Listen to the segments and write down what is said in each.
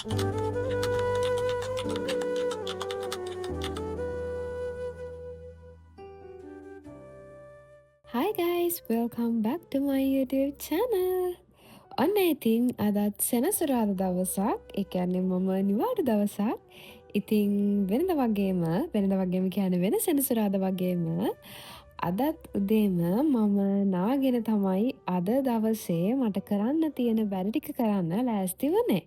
Hi guys, welcome back to my YouTube channel. ඔන්න ඉතින් අදත් සෙනසුරාදා දවසක්, ඒ කියන්නේ මම නිවාඩු දවසක්. ඉතින් වෙනද වගේම කියන්නේ වෙන සෙනසුරාදා වගේම අදත් උදේම මම නාගෙන තමයි අද දවසේ මට කරන්න තියෙන වැඩ ටික කරන්න ලෑස්ති වුණේ.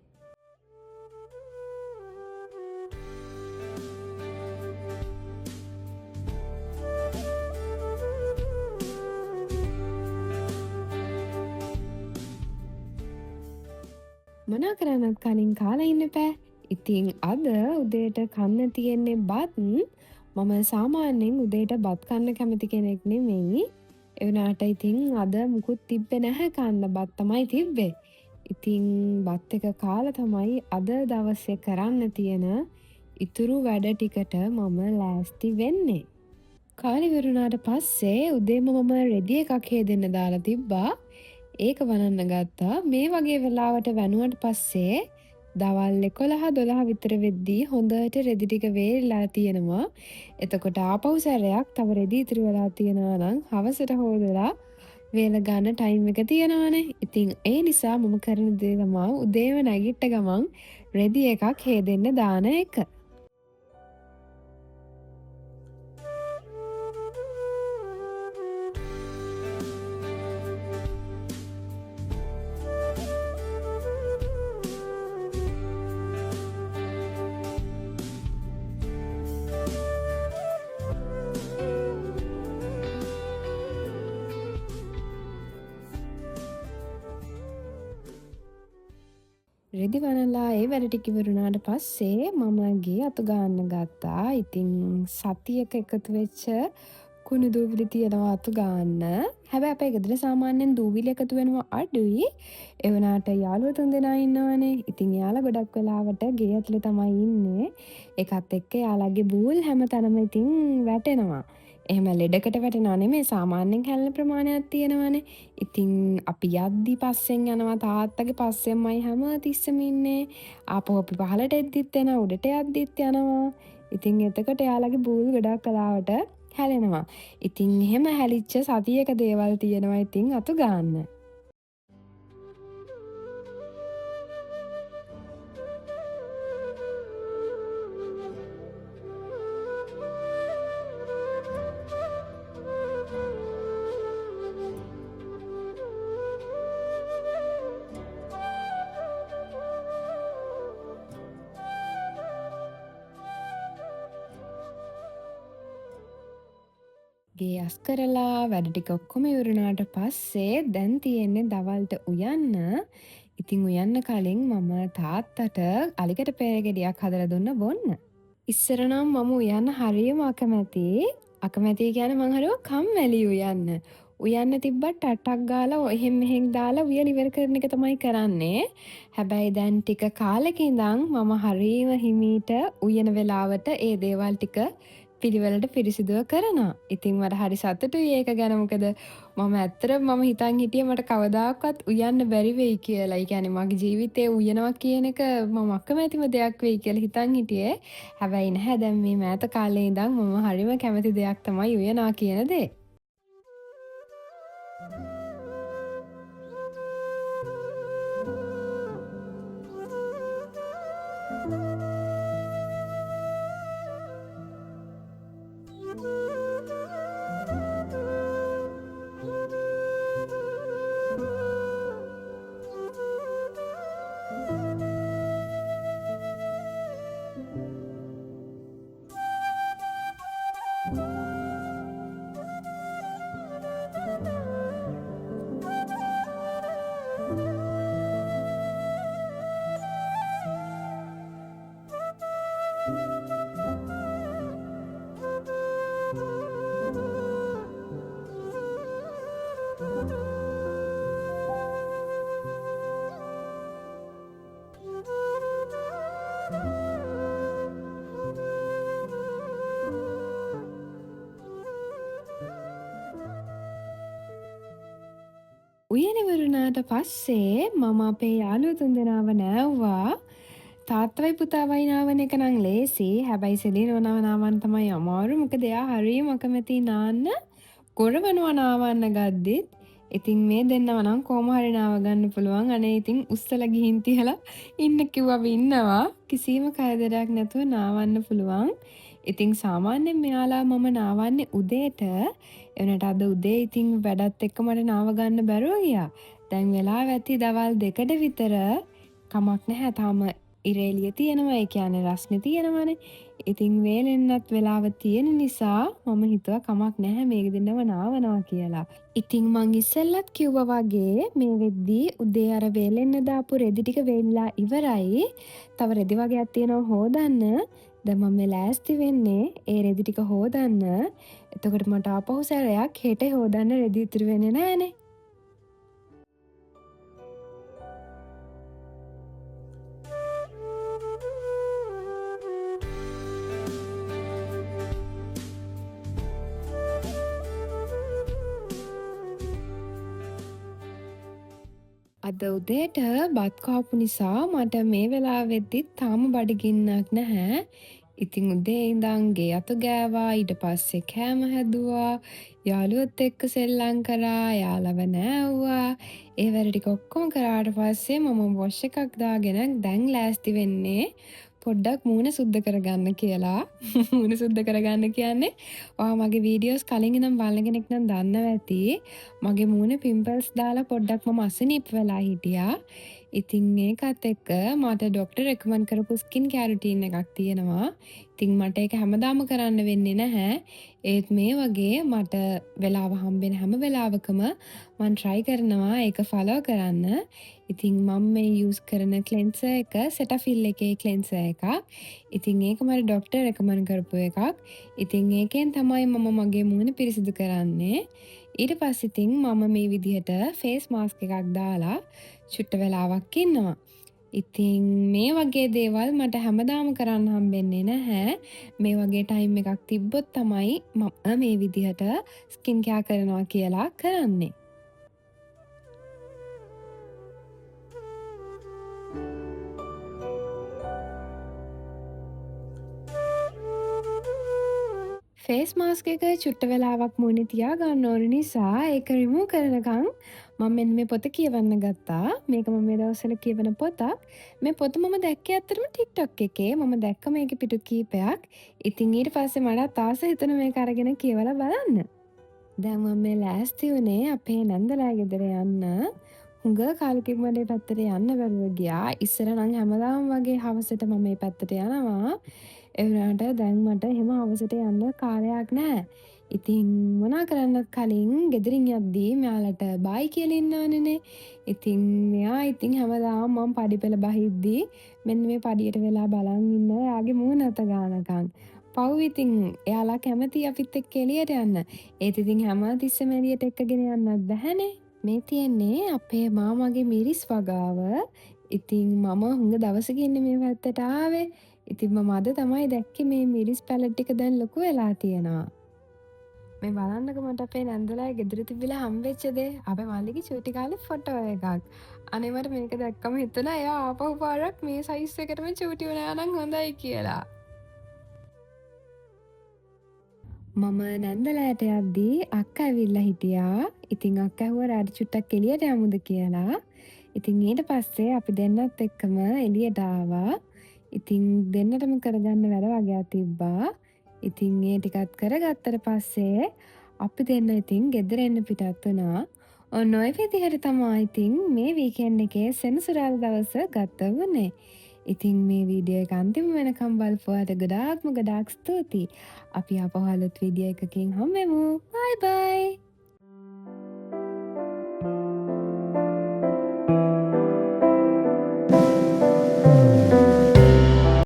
මොනා කරන්නත් කලින් කාලා ඉන්න බෑ. ඉතින් අද උදේට කන්න තියෙන්නේ බත්. මම සාමාන්‍යයෙන් උදේට බත් කන්න කැමති කෙනෙක් නෙමෙයි. ඒ වුණාට ඉතින් අද මුකුත් තිබ්බේ නැහැ කන්න. බත් තමයි තිබ්බේ. ඉතින් බත් එක කාලා තමයි අද දවසේ කරන්න තියෙන ඉතුරු වැඩ ටිකට මම ලෑස්ති වෙන්නේ. කාලේ ඉවරුණාට පස්සේ උදේම මම රෙදි එකක් හේදෙන්න දාලා තිබ්බා. ඒක වනන්න ගත්තා. මේ වගේ වෙලාවට වැනුවට පස්සේ දවල් 11 12 විතර වෙද්දී හොඳට රෙදි ටික වේලිලා තියෙනවා. එතකොට ආපහු සැරයක් තව රෙදි ඉතුරු වෙලා තියෙනවා නම් හවසට හොදලා වේල ගන්න ටයිම් එක තියෙනවානේ. ඉතින් ඒ නිසා මම කරන දේ තමයි උදේම නැගිට්ට ගමන් රෙදි එකක් හේදෙන්න දාන එක. රෙදි වනලා ඒ වැඩ ටික ඉවරුණාට පස්සේ මම ගේ අතු ගන්න ගත්තා. ඉතින් සතියක එකතු වෙච්ච කුණු දූවිලි තියෙනවා අතු ගන්න. හැබැයි අපේ ගෙදර සාමාන්‍යයෙන් දූවිලි එකතු වෙනවා අඩුයි. ඒ වුණාට යාළුවෝ තුන්දෙනා ඉන්නවනේ. ඉතින් එයාලා ගොඩක් වෙලාවට ගේ ඇතුලේ තමයි ඉන්නේ. ඒකත් එක්ක එයාලගේ බූල් හැමතැනම ඉතින් වැටෙනවා. එහෙම ලෙඩකට වැටෙනවා නෙමෙයි සාමාන්‍යයෙන් හැලෙන ප්‍රමාණයක් තියෙනවනේ. ඉතින් අපි යද්දි පස්සෙන් යනවා තාත්තගේ පස්සෙන්මයි හැම තිස්සෙම ඉන්නේ. ආපහු අපි පහළට එද්දිත් එනවා උඩට යද්දිත් යනවා. ඉතින් එතකොට එයාලගේ බූල් ගොඩක් කලාවට හැලෙනවා. ඉතින් එහෙම හැලිච්ච සතියක දේවල් තියෙනවා ඉතින් අතු ගන්න. ගේ අස් කරලා වැඩ ටික ඔක්කොම ඉවරුණාට පස්සේ දැන් තියෙන්නේ දවල්ට උයන්න. ඉතින් උයන්න කලින් මම තාත්තට අලිකට පෙර ගෙඩියක් හදලා දුන්න බොන්න. ඉස්සර නම් මම උයන්න හරියම අකමැති. අකමැති කියන්නේ මං හරිම කම්මැලි උයන්න. උයන්න තිබ්බත් ටට්ටක් ගාලා එහෙන් මෙහෙන් දාලා උයන ඉවර කරන එක තමයි කරන්නේ. හැබැයි දැන් ටික කාලෙක ඉඳන් මම හරීම හිමීට උයන වෙලාවට ඒ දේවල් ටික පිළිවෙලට පිරිසිදුව කරනවා. ඉතින් මට හරි සතුටුයි ඒක ගැන. මොකද මම ඇත්තටම මම හිතන් හිටියේ මට කවදාකවත් උයන්න බැරි වෙයි කියලා. ඒ කියන්නේ මගේ ජීවිතේ උයනවා කියන එක මම අකමැතිම දෙයක් වෙයි කියලා හිතන් හිටියේ. හැබැයි නැහැ දැන් මේ මෑත කාලේ ඉඳන් මම හරිම කැමති දෙයක් තමයි උයනවා කියන දේ. උයන ඉවරුණාට පස්සේ මම අපේ යාළුවෝ තුන්දෙනාව නෑව්වා. තාත්තවයි පුතාවයි නාවන එක නම් ලේසි. හැබැයි සෙලිනෝනව නාවන්න තමයි අමාරු. මොකද එයා හරියම අකමැති නාන්න. ගොරවනවා නාවන්න ගද්දිත්. ඉතින් මේ දෙන්නව නම් කොහොම හරි නාව ගන්න පුළුවන්. අනේ ඉතින් උස්සලා ගිහින් තියලා ඉන්න කිව්වම ඉන්නවා. කිසිම කරදරයක් නැතුව නාවන්න පුළුවන්. ඉතින් සාමාන්‍යයෙන් මෙයාලා මම නාවන්නේ උදේට. එවනට අද උදේ ඉතින් වැඩත් එක්ක මට නාව ගන්න බැරුව ගියා. දැන් වෙලාව ඇති දවල් 2ට විතර. කමක් නැහැ. තාම ඉර එළිය තියෙනවා. ඒ කියන්නේ රස්නේ තියෙනවනේ. ඉතින් වේලෙන්නත් වෙලාව තියෙන නිසා මම හිතුවා කමක් නැහැ මේක දෙන්නම නාවනවා කියලා. ඉතින් මං ඉස්සෙල්ලත් කිව්වා වගේ මේ වෙද්දී උදේ අර වේලෙන්න දාපු රෙදි ටික වේලිලා ඉවරයි. තව රෙදි වගේක් තියෙනවා හොදන්න. දැන් මම මේ ලෑස්ති වෙන්නේ ඒ රෙදි ටික හොදන්න. එතකොට මට ආපහු සැරයක් හෙට හොදන්න රෙදි ඉතුරු වෙන්නේ නැහනේ. අද උදේට බත් කාපු නිසා මට මේ වෙලාවෙද්දිත් තාම බඩගින්නක් නැහැ. ඉතින් උදේ ඉඳන් ගේ අතු ගෑවා, ඊට පස්සේ කෑම හැදුවා, යාළුවොත් එක්ක සෙල්ලම් කරා, යාළව නෑව්වා. ඒ වැඩ ටික ඔක්කොම කරාට පස්සේ මම වොෂ් එකක් දාගෙන දැන් ලෑස්ති වෙන්නේ පොඩ්ඩක් මූණ සුද්ධ කරගන්න කියලා. මූණ සුද්ධ කරගන්න කියන්නේ ඔයා මගේ වීඩියෝස් කලින් ඉඳන් බලන කෙනෙක් නම් දන්නවා ඇති. මගේ මූණේ පිම්පල්ස් දාලා පොඩ්ඩක් මම අසනීප වෙලා හිටියා. ඉතින් ඒකත් එක්ක මට ඩොක්ටර් රෙකමන්ඩ් කරපු ස්කින් කෙයාර් රුටීන් එකක් තියෙනවා. ඉතින් මට ඒක හැමදාම කරන්න වෙන්නේ නැහැ. ඒත් මේ වගේ මට වෙලාව හම්බෙන හැම වෙලාවකම මම try කරනවා ඒක follow කරන්න. ඉතින් මම මේ use කරන cleanser එක Cetaphil එකේ cleanser එකක්. ඉතින් ඒක මට ඩොක්ටර් රෙකමන්ඩ් කරපු එකක්. ඉතින් ඒකෙන් තමයි මම මගේ මූණ පිරිසිදු කරන්නේ. ඊට පස්සේ ඉතින් මම මේ විදිහට ෆේස් මාස්ක් එකක් දාලා චුට්ට වෙලාවක් ඉන්නවා. ඉතින් මේ වගේ දේවල් මට හැමදාම කරන්න හම්බෙන්නේ නැහැ. මේ වගේ ටයිම් එකක් තිබ්බොත් තමයි මම මේ විදිහට ස්කින් කෙයාර් කරනවා කියලා කරන්නේ. ෆේස් මාස්ක් එක චුට්ට වෙලාවක් මූණේ තියාගන්න ඕන නිසා ඒක රිමූව් කරනකම් මම මෙන්න මේ පොත කියවන්න ගත්තා. මේක මම මේ දවස්වල කියවන පොතක්. මේ පොත මම දැක්කේ ඇත්තටම TikTok එකේ. මම දැක්ක මේකේ පිටු කීපයක්. ඉතින් ඊට පස්සේ මටත් ආස හිතුණා මේක අරගෙන කියවලා බලන්න. දැන් මම මේ ලෑස්ති වුණේ අපේ නැන්දලා ගෙදර යන්න. හුඟ කාලෙකින් මට මේ පැත්තට යන්න බැරුව ගියා. ඉස්සර නම් හැමදාම වගේ හවසට මම මේ පැත්තට යනවා. ඒ වුණාට දැන් මට එහෙම හවසට යන්න කාලයක් නැහැ. ඉතින් මොනා කරන්නත් කලින් ගෙදරින් යද්දී මෙයාලට බයි කියලා ඉන්න ඕනේනේ. ඉතින් මෙයා ඉතින් හැමදාම මම පඩි පෙළ බහිද්දී මෙන්න මේ පඩියට වෙලා බලන් ඉන්න එයාගේ මූණ අත ගන්නකම්. පව් ඉතින් එයාලා කැමති අපිත් එක්ක එළියට යන්න. ඒත් ඉතින් හැම තිස්සෙම එළියට එක්කගෙන යන්නත් බැහැනේ. මේ තියෙන්නේ අපේ මාමගේ මිරිස් වගාව. ඉතින් මම හුඟ දවසකින් මේ පැත්තට ආවේ. ඉතින් මම අද තමයි දැක්කේ මේ මිරිස් පැලට් ටික දැන් ලොකු වෙලා තියෙනවා. මේ බලන්නක මට අපේ නැන්දලා ගෙදර තිබිලා හම්බෙච්ච දේ. අපේ මල්ලිගේ චූටි කාලේ ෆොටෝ එකක්. අනේ මට මේක දැක්කම හිතුණා එයා ආපහු පාරක් මේ සයිස් එකටම චූටි වුණා නම් හොඳයි කියලා. මම නැන්දලෑට යද්දී අක්කා ඇවිල්ලා හිටියා. ඉතින් අක්කා ඇහුවා රාඩි චුට්ටක් එළියට යමුද කියලා. ඉතින් ඊට පස්සේ අපි දෙන්නත් එක්කම එළියට ආවා. ඉතින් දෙන්නටම කරගන්න වැඩ වගේක් තිබ්බා. ඉතින් ඒ ටිකත් කරගත්තට පස්සේ අපි දෙන්න ඉතින් ගෙදර එන්න පිටත් වුණා. ඔන්න ඔය විදිහට තමයි ඉතින් මේ වීකෙන්ඩ් එකේ සෙනසුරාදා දවස ගත වුණේ. ඉතින් මේ වීඩියෝ එක අන්තිම වෙනකම් බලපුවාට ගොඩාක්ම ස්තුතියි. අපි ආපහු අලුත් වීඩියෝ එකකින් හම්බෙමු. බයි බයි.